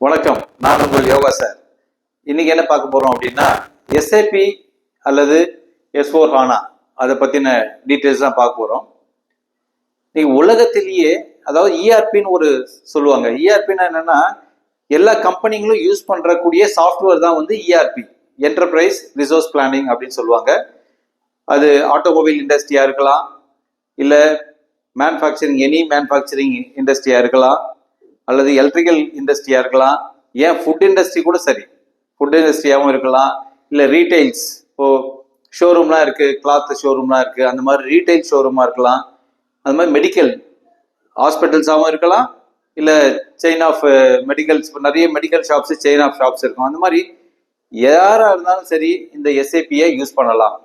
வணக்கம், நான் உங்கள் யோகா சார். இன்னைக்கு என்ன பார்க்க போறோம் அப்படின்னா, எஸ்ஏபி அல்லது S4 HANA அதை பத்தின டீட்டெயில்ஸ் தான் பார்க்க போறோம். நீங்க உலகத்திலேயே, அதாவது இஆர்பின்னு ஒரு சொல்லுவாங்க. இஆர்பின்னா என்னன்னா, எல்லா கம்பெனிகளும் யூஸ் பண்றக்கூடிய சாஃப்ட்வேர் தான் வந்து இஆர்பி, என்டர்பிரைஸ் ரிசோர்ஸ் பிளானிங் அப்படின்னு சொல்லுவாங்க. அது ஆட்டோமொபைல் இண்டஸ்ட்ரியா இருக்கலாம், இல்ல மேனுஃபேக்சரிங், எனி மேனுஃபேக்சரிங் இண்டஸ்ட்ரியா இருக்கலாம், அல்லது எலக்ட்ரிக்கல் இண்டஸ்ட்ரியா இருக்கலாம், ஏன் ஃபுட் இண்டஸ்ட்ரி கூட சரி, ஃபுட் இண்டஸ்ட்ரியாகவும் இருக்கலாம், இல்லை ரீட்டைல்ஸ், இப்போ ஷோரூம்லாம் இருக்கு, கிளாத் ஷோரூம்லாம் இருக்கு, அந்த மாதிரி ரீட்டைல் ஷோரூமா இருக்கலாம், அந்த மாதிரி மெடிக்கல் ஹாஸ்பிட்டல்ஸாகவும் இருக்கலாம், இல்லை செயின் ஆஃப் மெடிக்கல்ஸ், நிறைய medical shops, chain of shops இருக்கும். அந்த மாதிரி யாராக இருந்தாலும் சரி இந்த எஸ்ஏபியை யூஸ் பண்ணலாம்.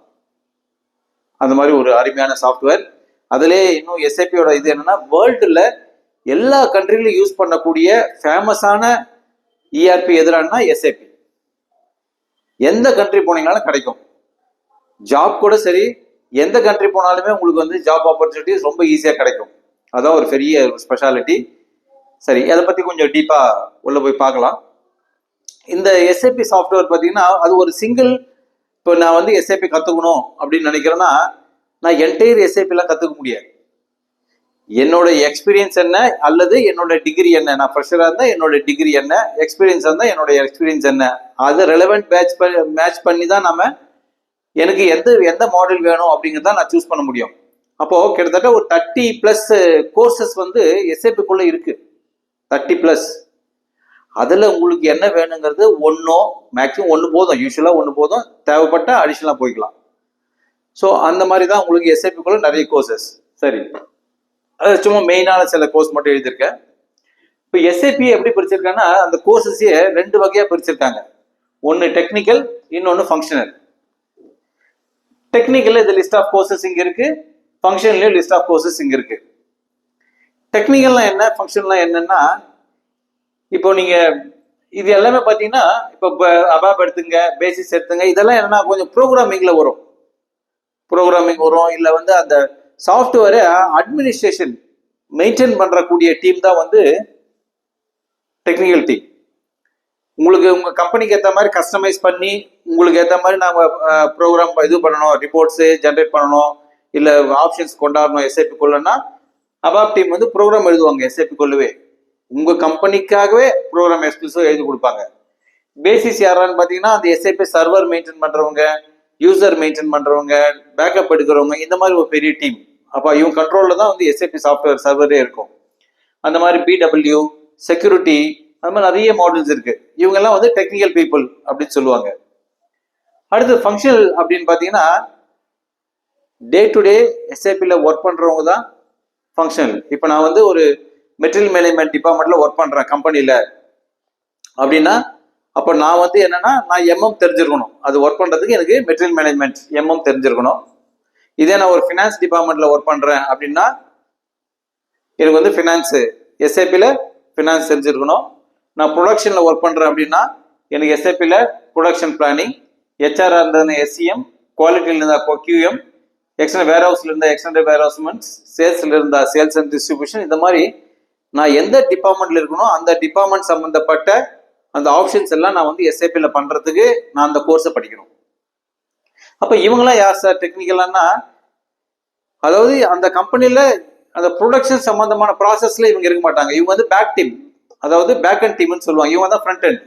அந்த மாதிரி ஒரு அருமையான சாஃப்ட்வேர். அதுலேயே இன்னும் எஸ்ஏபியோட இது என்னன்னா, வேர்ல்டுல எல்லா கண்ட்ரிலும் யூஸ் பண்ணக்கூடிய ஃபேமஸான இஆர்பி எதுனா எஸ்ஏபி. எந்த கண்ட்ரி போனீங்கனாலும் கிடைக்கும். ஜாப் கூட சரி, எந்த கண்ட்ரி போனாலுமே உங்களுக்கு வந்து ஜாப் ஆப்பர்ச்சுனிட்டிஸ் ரொம்ப ஈஸியாக கிடைக்கும். அதான் ஒரு பெரிய ஸ்பெஷாலிட்டி. சரி, அதை பற்றி கொஞ்சம் டீப்பாக உள்ள போய் பார்க்கலாம். இந்த எஸ்ஏபி சாஃப்ட்வேர் பார்த்தீங்கன்னா, அது ஒரு சிங்கிள். இப்போ நான் வந்து எஸ்ஏபி கற்றுக்கணும் அப்படின்னு நினைக்கிறேன்னா, நான் என்டையர் எஸ்ஏபிலாம் கற்றுக்க முடியாது. என்னோட எக்ஸ்பீரியன்ஸ் என்ன, அல்லது என்னோட டிகிரி என்ன, நான் ஃப்ரெஷராக இருந்தால் என்னோட டிகிரி என்ன, எக்ஸ்பீரியன்ஸ் இருந்தால் என்னோட எக்ஸ்பீரியன்ஸ் என்ன, அதை ரெலவெண்ட் மேட்ச் பண்ணி தான் நம்ம எனக்கு எந்த மாடல் வேணும் அப்படிங்கிறத நான் சூஸ் பண்ண முடியும். அப்போ கிட்டத்தட்ட ஒரு 30+ கோர்சஸ் வந்து எஸ்ஏபிக்குள்ள இருக்கு. 30+. அதில் உங்களுக்கு என்ன வேணுங்கிறது ஒன்றோ மேக்ஸிமம் ஒன்று போதும். யூஸ்வலாக ஒன்று போதும், தேவைப்பட்ட அடிஷனலாக போய்க்கலாம். ஸோ அந்த மாதிரி தான் உங்களுக்கு எஸ்ஏபிக்குள்ள நிறைய கோர்சஸ். சரி, அது சும்மா மெயினான சில கோர்ஸ் மட்டும் எழுதியிருக்கேன். இப்போ எஸ்ஏபி எப்படி பிரிச்சிருக்காங்கன்னா, அந்த கோர்சஸையே 2 வகையாக பிரிச்சிருக்காங்க. ஒன்று டெக்னிக்கல், இன்னொன்று ஃபங்க்ஷனல். டெக்னிக்கல் இது லிஸ்ட் ஆஃப் கோர்சஸ் இங்கே இருக்கு, ஃபங்க்ஷன்லேயும் லிஸ்ட் ஆஃப் கோர்சஸ் இங்கே இருக்கு. டெக்னிக்கல்லாம் என்ன, ஃபங்க்ஷன்லாம் என்னன்னா, இப்போ நீங்க இது எல்லாமே பார்த்தீங்கன்னா, இப்போ அபாப் எடுத்துங்க, பேசிஸ் எடுத்துங்க, இதெல்லாம் என்னன்னா கொஞ்சம் ப்ரோக்ராமிங்ல வரும். இல்லை வந்து அந்த சாஃப்ட்வேரை அட்மினிஸ்ட்ரேஷன் மெயின்டைன் பண்றக்கூடிய டீம் தான் வந்து டெக்னிக்கல் டீம். உங்களுக்கு உங்க கம்பெனிக்கு ஏற்ற மாதிரி கஸ்டமைஸ் பண்ணி, உங்களுக்கு ஏற்ற மாதிரி நாங்கள் ப்ரோக்ராம் இது பண்ணணும், ரிப்போர்ட்ஸு ஜென்ரேட் பண்ணணும், இல்லை ஆப்ஷன்ஸ் கொண்டாடணும் எஸ்ஏபிக்குள்ளன்னா, அபாப் டீம் வந்து ப்ரோக்ராம் எழுதுவாங்க எஸ்ஏபிக்குள்ளவே. உங்க கம்பெனிக்காகவே ப்ரோக்ராம் எக்ஸ்க்ளூசிவ் எழுதி கொடுப்பாங்க. பேசிஸ் யாரான்னு பார்த்தீங்கன்னா, அந்த எஸ்ஏபி சர்வர் மெயின்டைன் பண்றவங்க, யூசர் மெயின்டைன் பண்றவங்க, பேக்கப் எடுக்கிறவங்க, இந்த மாதிரி ஒரு பெரிய டீம். அப்போ இவங்க கண்ட்ரோல்ல தான் வந்து எஸ்ஏபி சாஃப்ட்வேர் சர்வரே இருக்கும். அந்த மாதிரி பிடபிள்யூ, செக்யூரிட்டி, அந்த மாதிரி நிறைய மாடல்ஸ் இருக்கு. இவங்க எல்லாம் வந்து டெக்னிக்கல் பீப்புள் அப்படின்னு சொல்லுவாங்க. அடுத்து ஃபங்க்ஷனல் அப்படின்னு பார்த்தீங்கன்னா, டே டு டே எஸ்ஏபியில் ஒர்க் பண்றவங்க தான் ஃபங்க்ஷனல். இப்போ நான் வந்து ஒரு மெட்டீரியல் மேனேஜ்மெண்ட் டிபார்ட்மெண்ட்ல ஒர்க் பண்றேன் கம்பெனியில் அப்படின்னா, அப்போ நான் வந்து என்னன்னா, நான் எம்எம் தெரிஞ்சிருக்கணும். அது ஒர்க் பண்றதுக்கு எனக்கு மெட்டீரியல் மேனேஜ்மெண்ட் எம்எம் தெரிஞ்சிருக்கணும். இதே நான் ஒரு ஃபினான்ஸ் டிபார்ட்மெண்ட்ல ஒர்க் பண்றேன் அப்படின்னா, எனக்கு வந்து ஃபினான்ஸ், எஸ்ஏபியில் ஃபினான்ஸ் தெரிஞ்சிருக்கணும். நான் ப்ரொடக்ஷன்ல ஒர்க் பண்றேன் அப்படின்னா, எனக்கு எஸ்ஏபியில் ப்ரொடக்ஷன் பிளானிங், ஹெச்ஆர் இருந்ததுன்னா எஸ்சிஎம், குவாலிட்டியில் இருந்தால் QM, எக்ஸ்டர்னல் வேர் ஹவுஸ்ல இருந்தால் எக்ஸ்டர்னல் வேர் ஹவுஸ்மெண்ட்ஸ், சேல்ஸ்ல இருந்தா சேல்ஸ் அண்ட் டிஸ்ட்ரிபியூஷன். இந்த மாதிரி நான் எந்த டிபார்ட்மெண்ட்ல இருக்கணும், அந்த டிபார்ட்மெண்ட் சம்பந்தப்பட்ட அந்த ஆப்ஷன்ஸ் எல்லாம் நான் வந்து எஸ்ஏபியில் பண்றதுக்கு நான் அந்த கோர்ஸை படிக்கணும். அப்ப இவங்கெல்லாம் யார் சார் டெக்னிக்கலான்னா, அதாவது அந்த கம்பெனில அந்த ப்ரொடக்ஷன் சம்பந்தமான ப்ராசஸ்ல இவங்க இருக்க மாட்டாங்க. இவங்க வந்து பேக் டீம், அதாவது பேக் அண்ட் டீம்னு சொல்லுவாங்க. இவங்க தான் ஃப்ரண்ட் அண்ட்.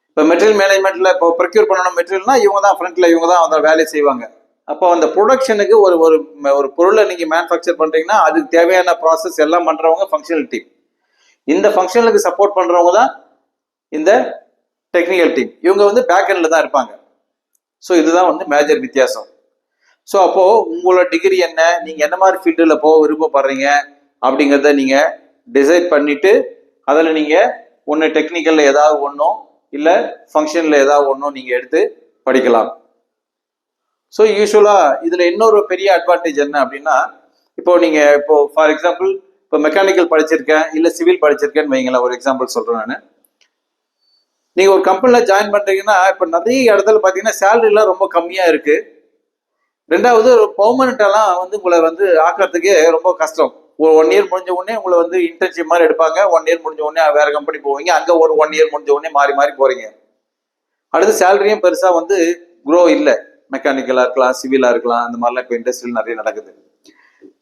இப்போ மெட்டீரியல் மேனேஜ்மெண்ட்ல இப்போ ப்ரொக்யூர் பண்ணணும் மெட்டீரியல்னா, இவங்க தான் ஃப்ரண்ட்ல, இவங்க தான் அந்த வேலையை செய்வாங்க. அப்போ அந்த ப்ரொடக்ஷனுக்கு ஒரு பொருளை நீங்க மேனுஃபேக்சர் பண்றீங்கன்னா, அதுக்கு தேவையான ப்ராசஸ் எல்லாம் பண்றவங்க ஃபங்க்ஷனல் டீம். இந்த ஃபங்க்ஷனலுக்கு சப்போர்ட் பண்றவங்க தான் இந்த டெக்னிக்கல் டீம். இவங்க வந்து பேக் எண்ட்ல தான் இருப்பாங்க. ஸோ இதுதான் வந்து மேஜர் வித்தியாசம். ஸோ அப்போ உங்களோட டிகிரி என்ன, நீங்க என்ன மாதிரி ஃபீல்டில் போக விருப்பப்படுறீங்க அப்படிங்கிறத நீங்க டிசைட் பண்ணிட்டு, அதில் நீங்க ஒன்று டெக்னிக்கல்ல ஏதாவது ஒன்றும், இல்லை ஃபங்க்ஷன்ல ஏதாவது ஒன்றும் நீங்க எடுத்து படிக்கலாம். ஸோ யூஸ்வலா இதுல இன்னொரு பெரிய அட்வான்டேஜ் என்ன அப்படின்னா, இப்போ ஃபார் எக்ஸாம்பிள் இப்போ மெக்கானிக்கல் படிச்சிருக்கேன், இல்லை சிவில் படிச்சிருக்கேன்னு வைங்களேன், ஒரு எக்ஸாம்பிள் சொல்றேன் நான். நீங்க ஒரு கம்பெனில ஜாயின் பண்றீங்கன்னா, இப்ப நிறைய இடத்துல பாத்தீங்கன்னா சேலரி எல்லாம் ரொம்ப கம்மியா இருக்கு. ரெண்டாவது, ஒரு பெர்மனன்ட் எல்லாம் வந்து உங்களை வந்து ஆக்கிறதுக்கே ரொம்ப கஷ்டம். ஒரு 1 இயர் முடிஞ்ச உடனே உங்களை வந்து இன்டர்ன்ஷிப் மாதிரி எடுப்பாங்க. 1 இயர் முடிஞ்ச உடனே வேற கம்பெனி போவீங்க. அங்க ஒரு 1 இயர் முடிஞ்ச உடனே மாறி மாறி போறீங்க. அடுத்து சேலரியும் பெருசா வந்து க்ரோ இல்லை. மெக்கானிக்கலா இருக்கலாம், சிவிலா இருக்கலாம், அந்த மாதிரிலாம் இப்போ இண்டஸ்ட்ரியில் நிறைய நடக்குது.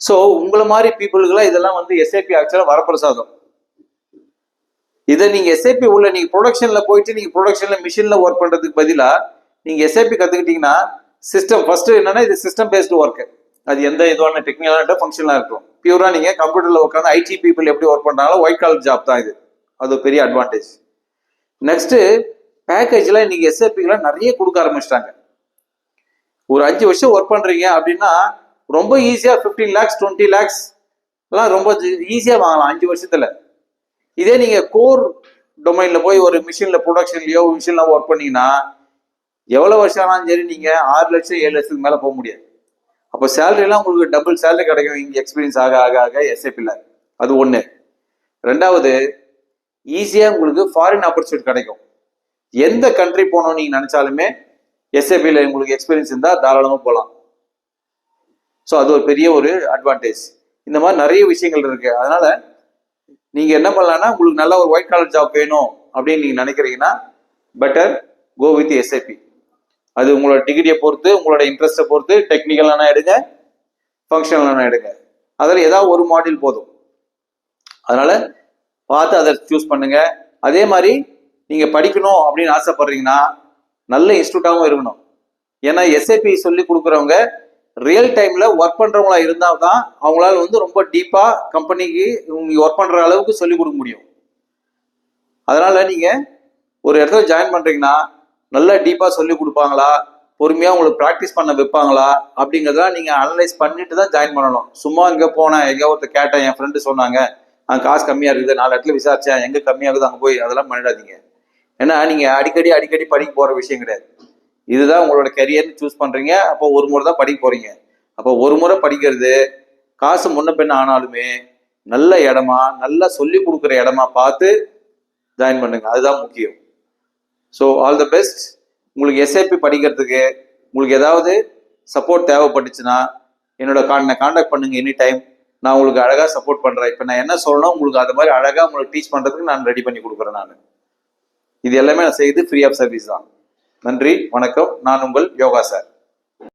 ஸோ உங்களை மாதிரி பீப்புளுக்குலாம் இதெல்லாம் வந்து எஸ்ஐபி ஆக்சுவலாக வரப்பிரசாதம். இதை நீங்க எஸ்ஐபி உள்ள நீங்க ப்ரொடக்ஷன்ல போயிட்டு நீங்க ப்ரொடக்ஷன்ல மிஷின்ல ஒர்க் பண்றதுக்கு பதிலா நீங்க எஸ்ஐபி கத்துக்கிட்டீங்கன்னா சிஸ்டம் ஃபர்ஸ்ட் என்னன்னா இது சிஸ்டம் பேஸ்டு ஒர்க். அது எந்த இதுவான டெக்னிக்கலா ஃபங்க்ஷனலா இருக்கும். பியூரா நீங்க கம்ப்யூட்டர்ல உட்காந்து ஐடி பீப்புள் எப்படி ஒர்க் பண்றாங்களோ ஒயிட் காலர் ஜாப் தான் இது. அது ஒரு பெரிய அட்வான்டேஜ். நெக்ஸ்ட் பேக்கேஜ்ல இன்னைக்கு எஸ்ஐபிலாம் நிறைய கொடுக்க ஆரம்பிச்சிட்டாங்க. ஒரு 5 வருஷம் ஒர்க் பண்றீங்க அப்படின்னா ரொம்ப ஈஸியா 15 lakhs 20 lakhs எல்லாம் ரொம்ப ஈஸியா வாங்கலாம் 5 வருஷத்துல. இதே நீங்க கோர் டொமைன்ல போய் ஒரு மிஷின்ல ப்ரொடக்ஷன்லயோ மிஷின்ல ஒர்க் பண்ணீங்கன்னா எவ்வளவு வருஷம் ஆனாலும் சரி நீங்க 6 லட்சம் 7 லட்சத்துக்கு மேல போக முடியாது. அப்போ சேலரி எல்லாம் உங்களுக்கு டபுள் சேலரி கிடைக்கும் இங்க எக்ஸ்பீரியன்ஸ் ஆக ஆக ஆக எஸ்ஐபில. அது ஒண்ணு. ரெண்டாவது ஈஸியா உங்களுக்கு ஃபாரின் ஆப்பர்ச்சுனிட்டி கிடைக்கும். எந்த கண்ட்ரி போகணும்னு நீங்க நினைச்சாலுமே எஸ்ஐபில உங்களுக்கு எக்ஸ்பீரியன்ஸ் இருந்தா தாராளமா போகலாம். ஸோ அது ஒரு பெரிய ஒரு அட்வான்டேஜ். இந்த மாதிரி நிறைய விஷயங்கள் இருக்கு. அதனால நீங்க என்ன பண்ணலாம்னா உங்களுக்கு நல்ல ஒரு ஒயிட் காலர் ஜாப் வேணும் அப்படின்னு நீங்க நினைக்கிறீங்கன்னா பெட்டர் கோ வித் எஸ்ஐபி. அது உங்களோட டிகிரியை பொறுத்து, உங்களோட இன்ட்ரெஸ்ட்டை பொறுத்து, டெக்னிக்கலான எடுங்க, ஃபங்க்ஷனலான எடுங்க. அதில் ஏதாவது ஒரு மாடியூல் போதும். அதனால பார்த்து அதை சூஸ் பண்ணுங்க. அதே மாதிரி நீங்க படிக்கணும் அப்படின்னு ஆசைப்படுறீங்கன்னா நல்ல இன்ஸ்டியூட்டாகவும் இருக்கணும். ஏன்னா எஸ்ஐபி சொல்லி கொடுக்குறவங்க ரியல் டைம்ல ஒர்க் பண்றவங்களா இருந்தா தான் அவங்களால வந்து ரொம்ப டீப்பா கம்பெனிக்கு ஒர்க் பண்ற அளவுக்கு சொல்லி கொடுக்க முடியும். அதனால நீங்க ஒரு இடத்துல ஜாயின் பண்றீங்கன்னா நல்லா டீப்பா சொல்லி கொடுப்பாங்களா, பொறுமையா உங்களுக்கு ப்ராக்டிஸ் பண்ண வைப்பாங்களா அப்படிங்கிறதெல்லாம் நீங்க அனலைஸ் பண்ணிட்டு தான் ஜாயின் பண்ணணும். சும்மா இங்க போனேன், எங்க ஒருத்தர் கேட்டேன், என் ஃப்ரெண்டு சொன்னாங்க அங்கே காசு கம்மியா இருக்குது, 4 இடத்துல விசாரிச்சேன், எங்க கம்மியாகுது அங்கே போய் அதெல்லாம் பண்ணிடாதீங்க. ஏன்னா நீங்க அடிக்கடி படிக்க போற விஷயம் கிடையாது. இதுதான் உங்களோட கெரியர்னு சூஸ் பண்றீங்க. அப்போ ஒரு முறை தான் படிக்க போறீங்க. அப்போ ஒரு முறை படிக்கிறது காசு முன்ன பின்ன ஆனாலுமே நல்ல இடமா, நல்லா சொல்லி கொடுக்குற இடமா பார்த்து ஜாயின் பண்ணுங்க. அதுதான் முக்கியம். So all the best. உங்களுக்கு எஸ்ஐபி படிக்கிறதுக்கு உங்களுக்கு ஏதாவது சப்போர்ட் தேவைப்பட்டுச்சுன்னா என்னோட கான்டாக்ட் பண்ணுங்க எனி டைம். நான் உங்களுக்கு அழகா சப்போர்ட் பண்றேன். இப்போ நான் என்ன சொல்லணும் உங்களுக்கு அது மாதிரி அழகா உங்களுக்கு டீச் பண்றதுக்கு நான் ரெடி பண்ணி கொடுக்குறேன். நான் இது எல்லாமே நான் செய்து ஃப்ரீ ஆஃப் சர்வீஸ் தான். நன்றி, வணக்கம். நான் உங்கள் யோகா சார்.